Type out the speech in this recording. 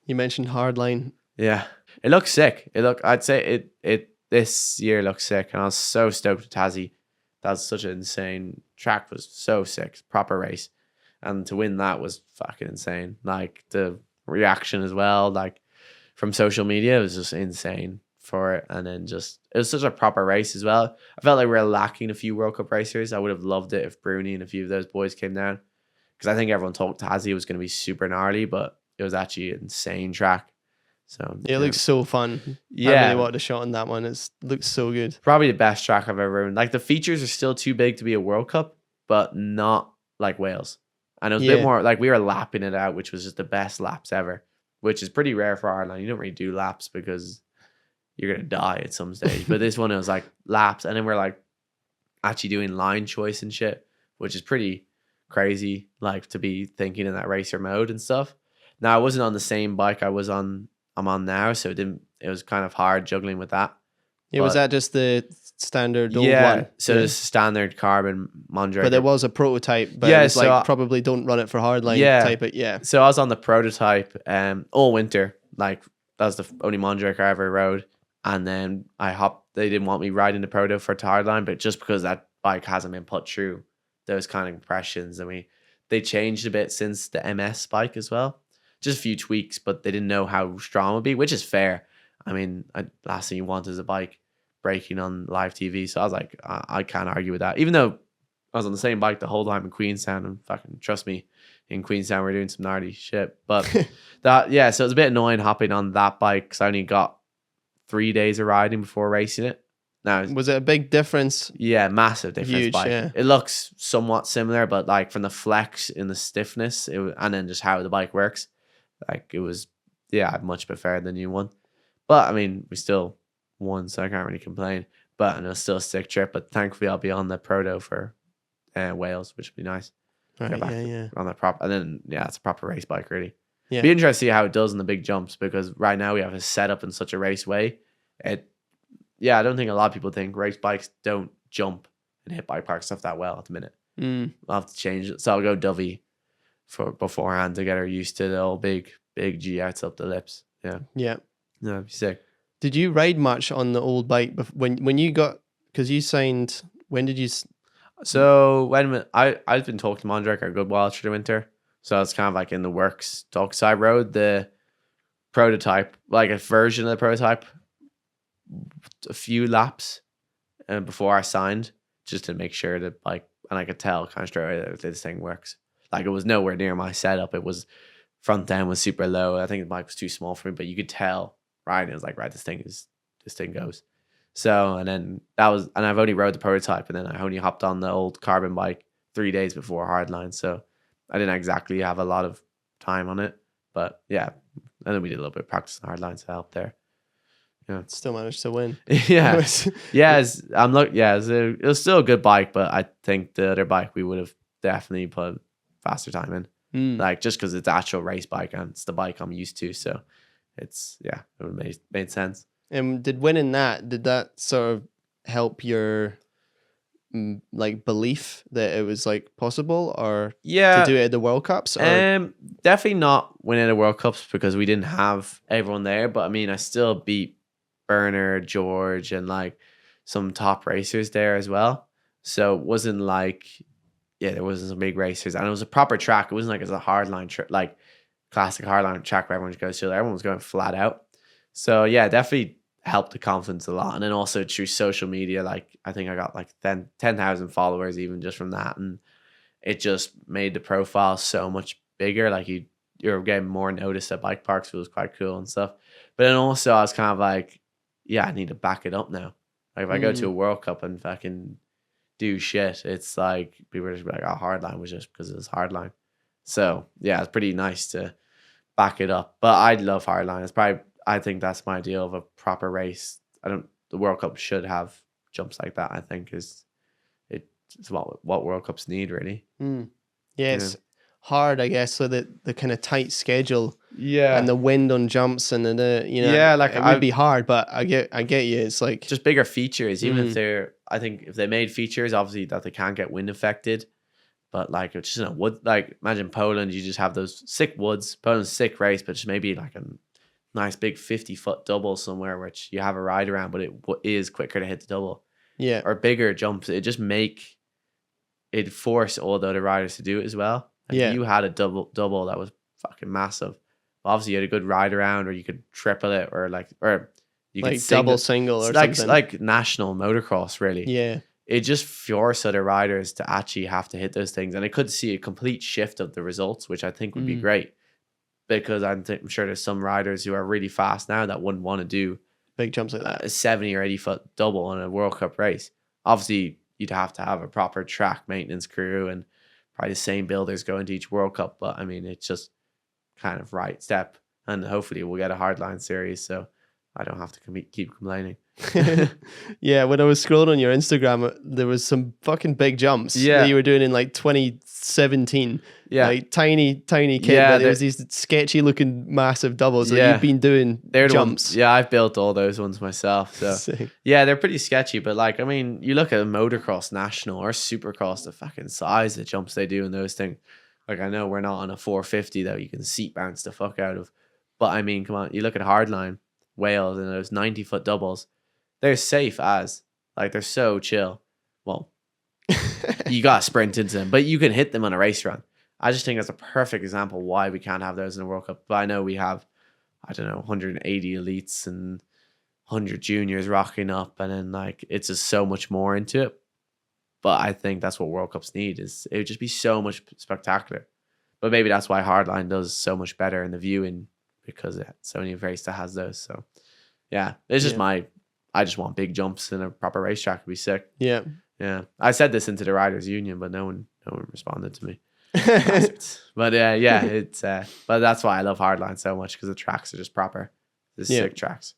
You mentioned Hardline. Yeah, it looks sick. I'd say it this year looks sick, and I was so stoked with Tassie. That's such an insane track. Was so sick, proper race, and to win that was fucking insane. Like the reaction as well, like from social media, was just insane for it. And then just it was such a proper race as well. I felt like we were lacking a few World Cup racers. I would have loved it if Bruni and a few of those boys came down, because I think everyone thought Tassie was going to be super gnarly, but it was actually an insane track. So It looks so fun. Yeah. I really wanted a shot on that one. It looks so good. Probably the best track I've ever ridden. Like the features are still too big to be a World Cup, but not like Wales. And it was a bit more like we were lapping it out, which was just the best laps ever, which is pretty rare for Ireland. You don't really do laps because you're gonna die at some stage. But this one, it was like laps, and then we're like actually doing line choice and shit, which is pretty crazy. Like to be thinking in that racer mode and stuff. Now I wasn't on the same bike I'm on now, so it was kind of hard juggling with that. Yeah, was that just the standard old Yeah, one? so it's standard carbon Mondraker. But there was a prototype, but Yeah, it was so like probably don't run it for Hardline type it. Yeah. So I was on the prototype all winter. Like that was the only Mondraker I ever rode. And then they didn't want me riding the proto for Hardline, but just because that bike hasn't been put through those kind of impressions, and they changed a bit since the MS bike as well. Just a few tweaks, but they didn't know how strong it would be, which is fair. I mean, last thing you want is a bike breaking on live TV. So I was like, I can't argue with that. Even though I was on the same bike the whole time in Queenstown, and fucking trust me, in Queenstown we're doing some gnarly shit. But so it was a bit annoying hopping on that bike because I only got 3 days of riding before racing it. Now, was it a big difference? Yeah, massive difference. Huge, bike. yeah. It looks somewhat similar, but like from the flex in the stiffness, and then just how the bike works. Like it was, I much prefer the new one. But I mean, we still won, so I can't really complain. But and it was still a sick trip. But thankfully, I'll be on the proto for Wales, which would be nice. Right, yeah. On the prop, and then it's a proper race bike, really. Yeah. Be interested to see how it does in the big jumps, because right now we have it set up in such a race way. I don't think a lot of people think race bikes don't jump and hit bike park stuff that well at the minute. I'll have to change it, so I'll go Dovey for beforehand to get her used to the old big G outs up the lips. Yeah, that'd be sick. Did you ride much on the old bike when you got, because you signed, when did you? So when I've been talking to Mondraker a good while through the winter, so it's kind of like in the works. So I rode the prototype, like a version of the prototype, a few laps before I signed, just to make sure that and I could tell kind of straight away that this thing works. Like it was nowhere near my setup. It was front end was super low. I think the bike was too small for me, but you could tell, right? It was like, right, this thing goes. So, and then I've only rode the prototype, and then I only hopped on the old carbon bike 3 days before Hardline. So I didn't exactly have a lot of time on it, but yeah. And then we did a little bit of practice on Hardline to help there. Yeah. Still managed to win. Yeah. It was still a good bike, but I think the other bike we would have definitely put faster time in. Like just because it's actual race bike and it's the bike I'm used to. So it would have made sense. And did that sort of help your like belief that it was like possible, or to do it at the World Cups? Or? Definitely not winning the World Cups because we didn't have everyone there. But I mean, I still beat Berner, George, and like some top racers there as well. So it wasn't like, there wasn't some big racers, and it was a proper track. It wasn't like it was a hardline like classic hardline track where everyone goes to. Everyone was going flat out. So definitely helped the confidence a lot. And then also through social media, like I think I got like 10,000 followers even just from that, and it just made the profile so much bigger. Like you're getting more noticed at bike parks, so it was quite cool and stuff. But then also I was kind of like, I need to back it up now. Like if I go to a World Cup and fucking do shit, it's like people are just like, Hardline was just because it was Hardline. So it's pretty nice to back it up. But I love Hardline. I think that's my idea of a proper race. The World Cup should have jumps like that. I think it's what World Cups need, really. It's hard, I guess, so that the kind of tight schedule, Yeah. and the wind on jumps and the Yeah, like it would be hard, but I get you. It's like just bigger features, even if they're, I think if they made features, obviously that they can't get wind affected, But like it's just in a wood, like imagine Poland, you just have those sick woods. Poland's a sick race, but just maybe like a nice big 50-foot double somewhere, which you have a ride around, but it is quicker to hit the double. Yeah. Or bigger jumps. It force all the other riders to do it as well. Like Yeah. if you had a double that was fucking massive. Obviously you had a good ride around, or you could triple it, or you like could double single or like something. like national motocross, really. Yeah. It just forced other riders to actually have to hit those things, and I could see a complete shift of the results, which I think would be great, because I'm sure there's some riders who are really fast now that wouldn't want to do big jumps like that. A 70 or 80-foot double on a World Cup race. Obviously, you'd have to have a proper track maintenance crew and probably the same builders going to each World Cup, but I mean, it's just kind of right step, and hopefully we'll get a hardline series, so I don't have to keep complaining. Yeah, when I was scrolling on your Instagram, there was some fucking big jumps that you were doing in like 2017. Yeah, like tiny kid. Yeah, but there was these sketchy looking massive doubles that you've been doing. They're the jumps. Ones, I've built all those ones myself. So Sick. Yeah, they're pretty sketchy. But like, I mean, you look at a motocross national or supercross, the fucking size of jumps they do in those things. Like, I know we're not on a 450 that you can seat bounce the fuck out of, but I mean, come on, you look at hardline Wales and those 90-foot doubles. They're safe as, like, they're so chill. Well, you got to sprint into them, but you can hit them on a race run. I just think that's a perfect example why we can't have those in the World Cup. But I know we have, 180 elites and 100 juniors rocking up, and then like it's just so much more into it. But I think that's what World Cups need, is it would just be so much spectacular. But maybe that's why hardline does so much better in the viewing, because it's only a race that has those. So yeah, it's just I just want big jumps in a proper racetrack. Would be sick. Yeah. I said this into the Riders Union, but no one responded to me. But it's but that's why I love hardline so much, because the tracks are just proper. The sick tracks.